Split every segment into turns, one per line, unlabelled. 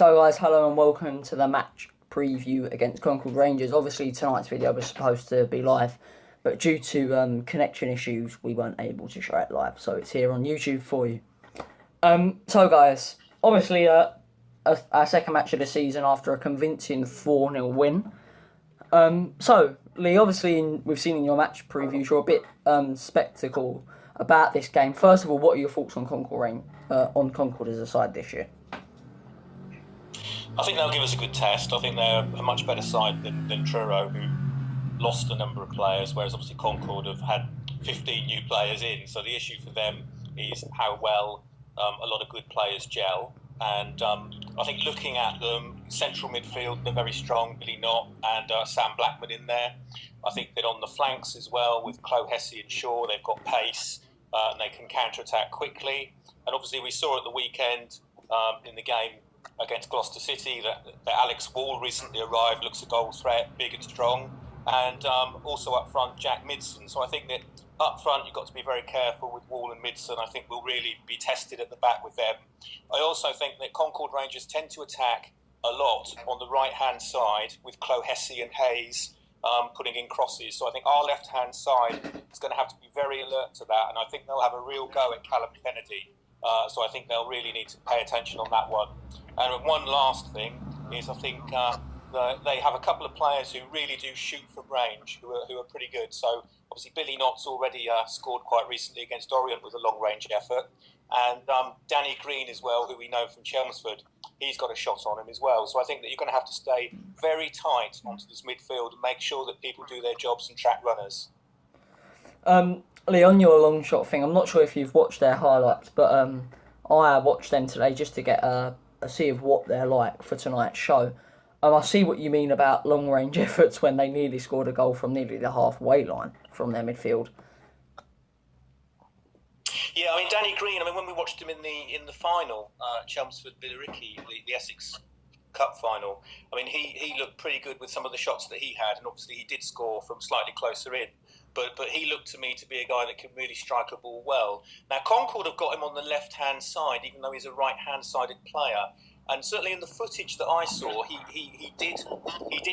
So guys, hello and welcome to the match preview against Concord Rangers. Obviously tonight's video was supposed to be live, but due to connection issues we weren't able to show it live, so it's here on YouTube for you. So guys, obviously our second match of the season after a convincing 4-0 win. So Lee, obviously we've seen in your match previews you're a bit sceptical about this game. First of all, what are your thoughts on Concord as a side this year?
I think they'll give us a good test. I think they're a much better side than Truro, who lost a number of players, whereas obviously Concord have had 15 new players in. So the issue for them is how well a lot of good players gel. And I think looking at them, central midfield, they're very strong, Billy Knott and Sam Blackman in there. I think that on the flanks as well, with Chloe Hesse and Shaw, they've got pace and they can counter-attack quickly. And obviously we saw at the weekend in the game against Gloucester City that Alex Wall recently arrived, looks a goal threat, big and strong, and also up front Jack Midson. So I think that up front you've got to be very careful with Wall and Midson. I think we'll really be tested at the back with them. I also think that Concord Rangers tend to attack a lot on the right hand side with Chloe Hesse and Hayes putting in crosses. So I think our left hand side is going to have to be very alert to that, and I think they'll have a real go at Callum Kennedy. So I think they'll really need to pay attention on that one. And one last thing is I think they have a couple of players who really do shoot from range, who are pretty good. So obviously Billy Knott's already scored quite recently against Orient with a long range effort. And Danny Green as well, who we know from Chelmsford, he's got a shot on him as well. So I think that you're going to have to stay very tight onto this midfield and make sure that people do their jobs and track runners.
Lee, on your long shot thing, I'm not sure if you've watched their highlights, but I watched them today just to get a see of what they're like for tonight's show. I see what you mean about long range efforts when they nearly scored a goal from nearly the halfway line from their midfield.
Yeah, I mean Danny Green. I mean when we watched him in the final, Chelmsford Billericay, the Essex Cup final. I mean he looked pretty good with some of the shots that he had, and obviously he did score from slightly closer in. But he looked to me to be a guy that can really strike a ball well. Now Concord have got him on the left-hand side, even though he's a right-hand-sided player. And certainly in the footage that I saw, he did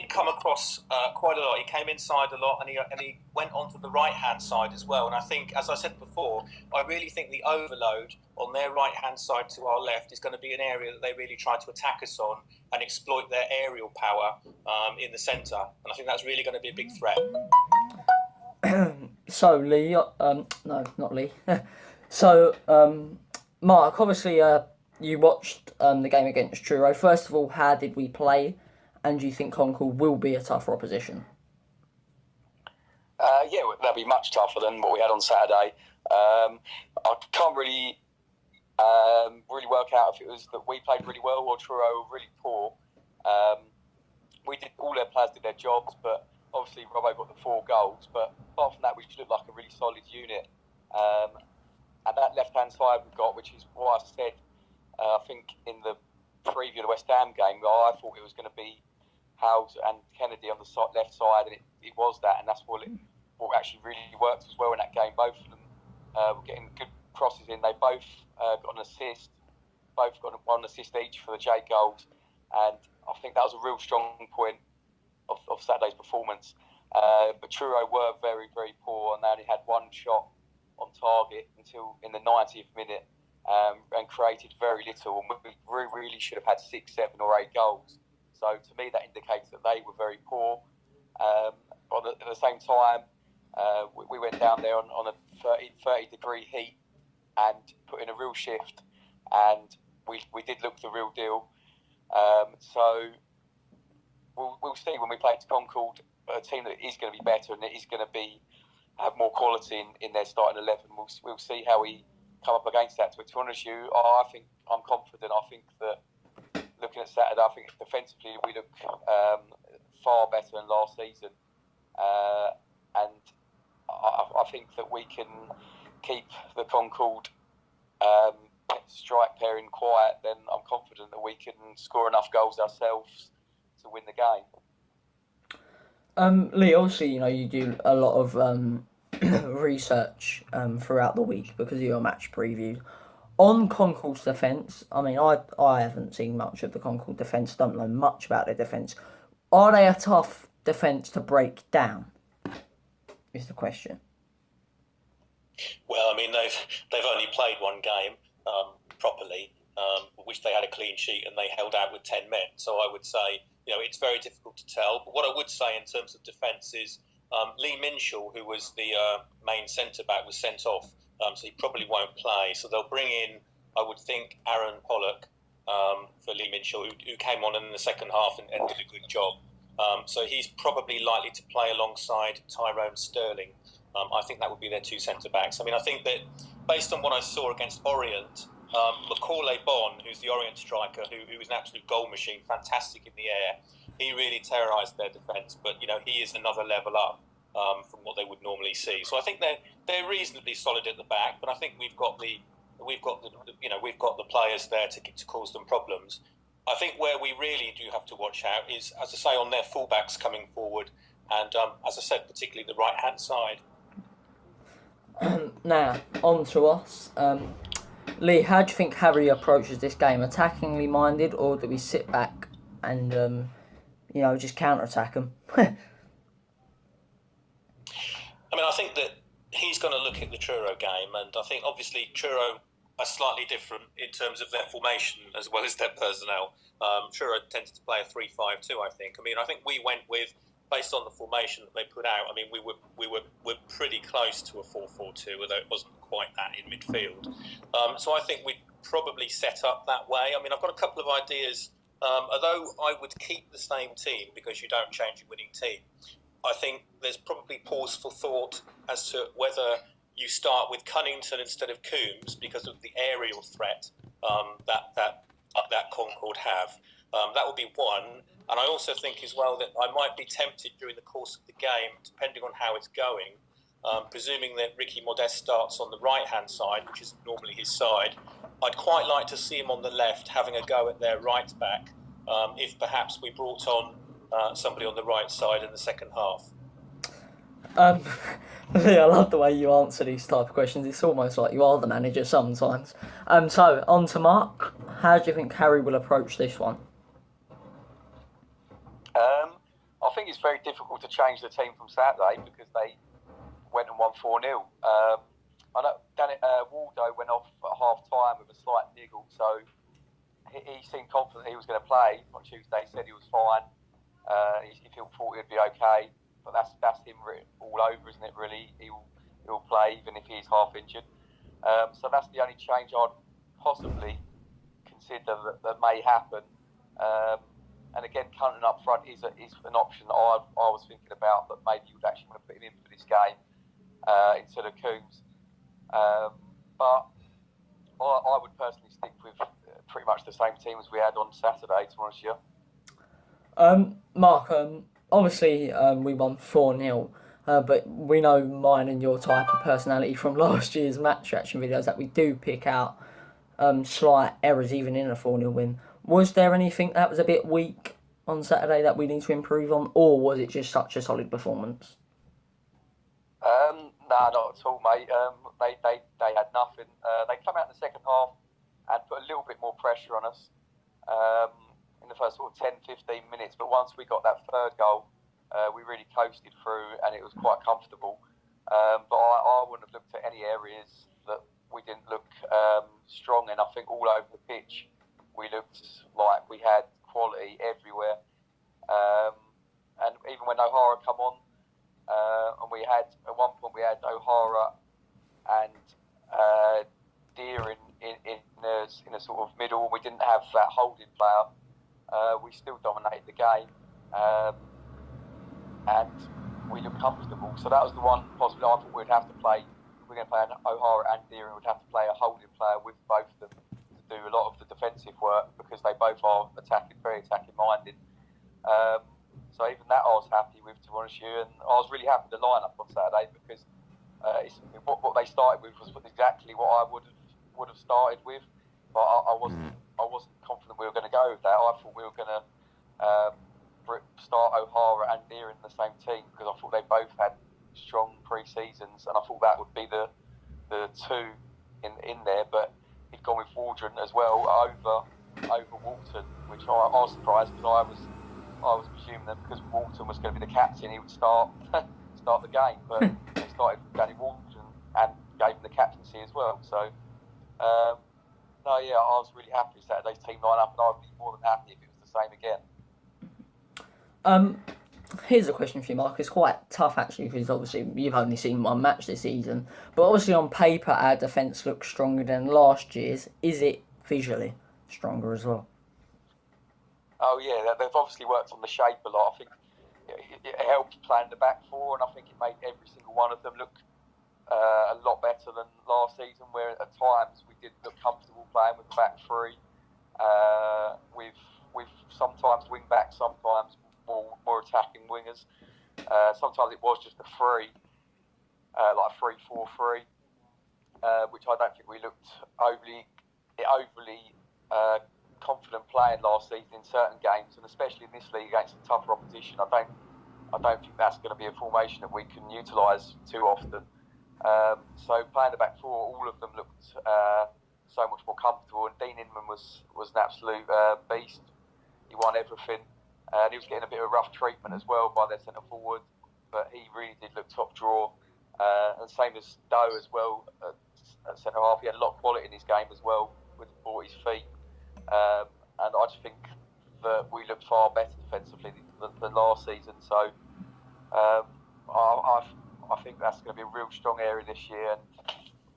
come across quite a lot. He came inside a lot, and he went onto the right-hand side as well. And I think, as I said before, I really think the overload on their right-hand side to our left is going to be an area that they really try to attack us on and exploit their aerial power in the centre. And I think that's really going to be a big threat.
So Lee, no, not Lee. So Mark, obviously you watched the game against Truro. First of all, how did we play, and do you think Concord will be a tougher opposition?
Yeah, that'll be much tougher than what we had on Saturday. I can't really work out if it was that we played really well or Truro were really poor. All their players did their jobs, but obviously Robbo got the 4 goals, but apart from that we just looked like a really solid unit. And that left-hand side we've got, which is what I said, I think in the preview of the West Ham game, I thought it was going to be Howes and Kennedy on the left side, and it was that, and that's what actually really worked as well in that game. Both of them were getting good crosses in. They both got an assist, both got 1 assist each for the J goals, and I think that was a real strong point of Saturday's performance. But Truro were very, very poor, and they only had 1 shot on target until in the 90th minute, and created very little, and we really should have had 6, 7 or 8 goals. So to me that indicates that they were very poor. But at the same time, we went down there on a 30 degree heat and put in a real shift, and we did look the real deal. So we'll see when we play to Concord, a team that is going to be better and it is going to have more quality in their starting 11. We'll see how we come up against that. But to be honest with you, I think I'm confident. I think that looking at Saturday, I think defensively we look far better than last season, and I think that we can keep the Concord strike pairing quiet. Then I'm confident that we can score enough goals ourselves to win the game.
Lee, obviously, you do a lot of research throughout the week because of your match previews. On Concord's defence, I mean, I haven't seen much of the Concord defence, don't know much about their defence. Are they a tough defence to break down? Is the question.
Well, I mean, they've only played one game properly, which they had a clean sheet and they held out with 10 men. So I would say, it's very difficult to tell. But what I would say in terms of defence is Lee Minshall, who was the main centre-back, was sent off. So he probably won't play. So they'll bring in, I would think, Aaron Pollock for Lee Minshall, who came on in the second half and did a good job. So he's probably likely to play alongside Tyrone Sterling. I think that would be their two centre-backs. I mean, I think that based on what I saw against Orient, Macaulay Bon, who's the Orient striker, who is an absolute goal machine, fantastic in the air, he really terrorised their defence. But, he is another level up from what they would normally see. So I think they're reasonably solid at the back, but I think we've got the players there to cause them problems. I think where we really do have to watch out is, as I say, on their fullbacks coming forward, and as I said, particularly the right-hand side.
Now, on to us. Lee, how do you think Harry approaches this game? Attackingly minded, or do we sit back and, just counter-attack them?
I mean, I think that he's going to look at the Truro game, and I think obviously Truro are slightly different in terms of their formation as well as their personnel. Truro tended to play a 3-5-2, I think. I mean, I think we went with, based on the formation that they put out, I mean, we were pretty close to a 4-4-2, although it wasn't quite that in midfield. So I think we'd probably set up that way. I mean, I've got a couple of ideas. Although I would keep the same team because you don't change a winning team, I think there's probably pause for thought as to whether you start with Cunnington instead of Coombs because of the aerial threat that Concord have. That would be one. And I also think as well that I might be tempted during the course of the game, depending on how it's going, presuming that Ricky Modeste starts on the right-hand side, which is normally his side, I'd quite like to see him on the left having a go at their right-back if perhaps we brought on somebody on the right side in the second half.
I love the way you answer these type of questions. It's almost like you are the manager sometimes. So, on to Mark. How do you think Harry will approach this one?
I think it's very difficult to change the team from Saturday because they went and won 4-0. I know Waldo went off at half-time with a slight niggle, so he seemed confident he was going to play. On Tuesday he said he was fine. He thought he'd be okay. But that's him all over, isn't it, really? He'll play even if he's half injured. So that's the only change I'd possibly consider that may happen. And again, Cunningham up front is an option that I was thinking about, that maybe you would actually want to put him in for this game instead of Coombs. But I would personally stick with pretty much the same team as we had on Saturday, to be honest with you.
Mark, obviously, we won 4-0, but we know mine and your type of personality from last year's match reaction videos that we do pick out slight errors even in a 4-0 win. Was there anything that was a bit weak on Saturday that we need to improve on, or was it just such a solid performance?
No, not at all, mate. They had nothing. They come out in the second half and put a little bit more pressure on us. In the first sort of 10-15 minutes, but once we got that third goal, we really coasted through and it was quite comfortable. But I wouldn't have looked at any areas that we didn't look strong in. I think all over the pitch we looked like we had quality everywhere. And even when O'Hara come on, and we had, at one point we had O'Hara and Deer in a sort of middle. We didn't have that holding player. We still dominated the game, and we looked comfortable. So that was the one possibly I thought we'd have to play. If we're going to play O'Hara and Deering, we'd have to play a holding player with both of them to do a lot of the defensive work because they both are very attacking minded. So even that I was happy with, to be honest with you, and I was really happy with the lineup on Saturday because what they started with was exactly what I would have started with. But I wasn't confident we were going to go with that. I thought we were going to start O'Hara and Deer in the same team because I thought they both had strong pre-seasons, and I thought that would be the two in there. But he'd gone with Waldron as well over Walton, which I was surprised because I was presuming that because Walton was going to be the captain, he would start the game, but he started Danny Waldron and gave him the captaincy as well. So, no, yeah, I was really happy with Saturday's team line-up, and I'd be more than happy if it was the same again.
Here's a question for you, Mark. It's quite tough, actually, because obviously you've only seen one match this season. But obviously on paper, our defence looks stronger than last year's. Is it visually stronger as well?
Oh, yeah, they've obviously worked on the shape a lot. I think it helped playing the back four, and I think it made every single one of them look a lot better than last season, where at times we did look comfortable playing with the back three, with sometimes wing backs, sometimes more attacking wingers. Sometimes it was just a three, like a 3-4-3, which I don't think we looked overly confident playing last season in certain games, and especially in this league against some tougher opposition. I don't think that's going to be a formation that we can utilise too often. So playing the back four, all of them looked so much more comfortable, and Dean Inman was an absolute beast. He won everything. And he was getting a bit of rough treatment as well by their centre forward, but he really did look top draw. And same as Doe as well at centre half. He had a lot of quality in his game as well with the ball at his feet. And I just think that we looked far better defensively than last season. So I think that's going to be a real strong area this year. And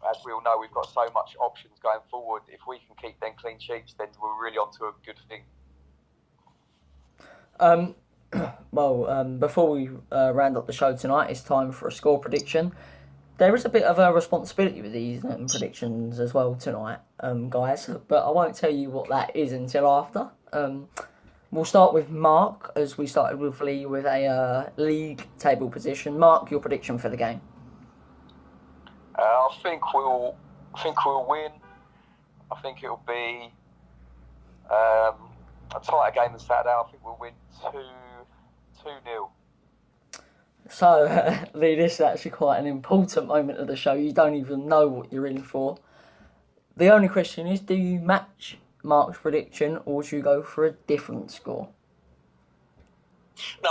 as we all know, we've got so much options going forward. If we can keep them clean sheets, then we're really onto a good thing.
Before we round up the show tonight, it's time for a score prediction. There is a bit of a responsibility with these predictions as well tonight, guys, but I won't tell you what that is until after. We'll start with Mark, as we started with Lee with a league table position. Mark, your prediction for the game?
I think we'll win. I think it'll be a tighter game than Saturday. I think we'll win 2-0.
So, Lee, this is actually quite an important moment of the show. You don't even know what you're in for. The only question is, do you match Mark's prediction, or do you go for a different score?
No,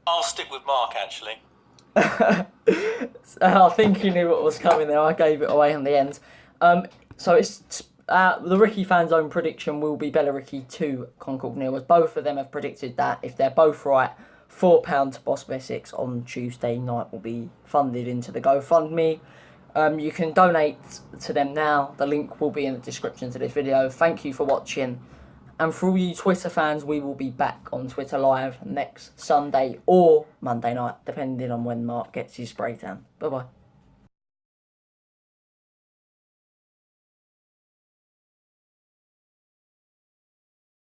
I'll stick with Mark, actually.
I think you knew what was coming there. I gave it away in the end. So it's the Ricky Fan Zone prediction will be Billericay 2, Concord 0, as both of them have predicted that if they're both right, £4 to Boss Essex on Tuesday night will be funded into the GoFundMe. You can donate to them now. The link will be in the description to this video. Thank you for watching. And for all you Twitter fans, we will be back on Twitter Live next Sunday or Monday night, depending on when Mark gets his spray tan. Bye-bye.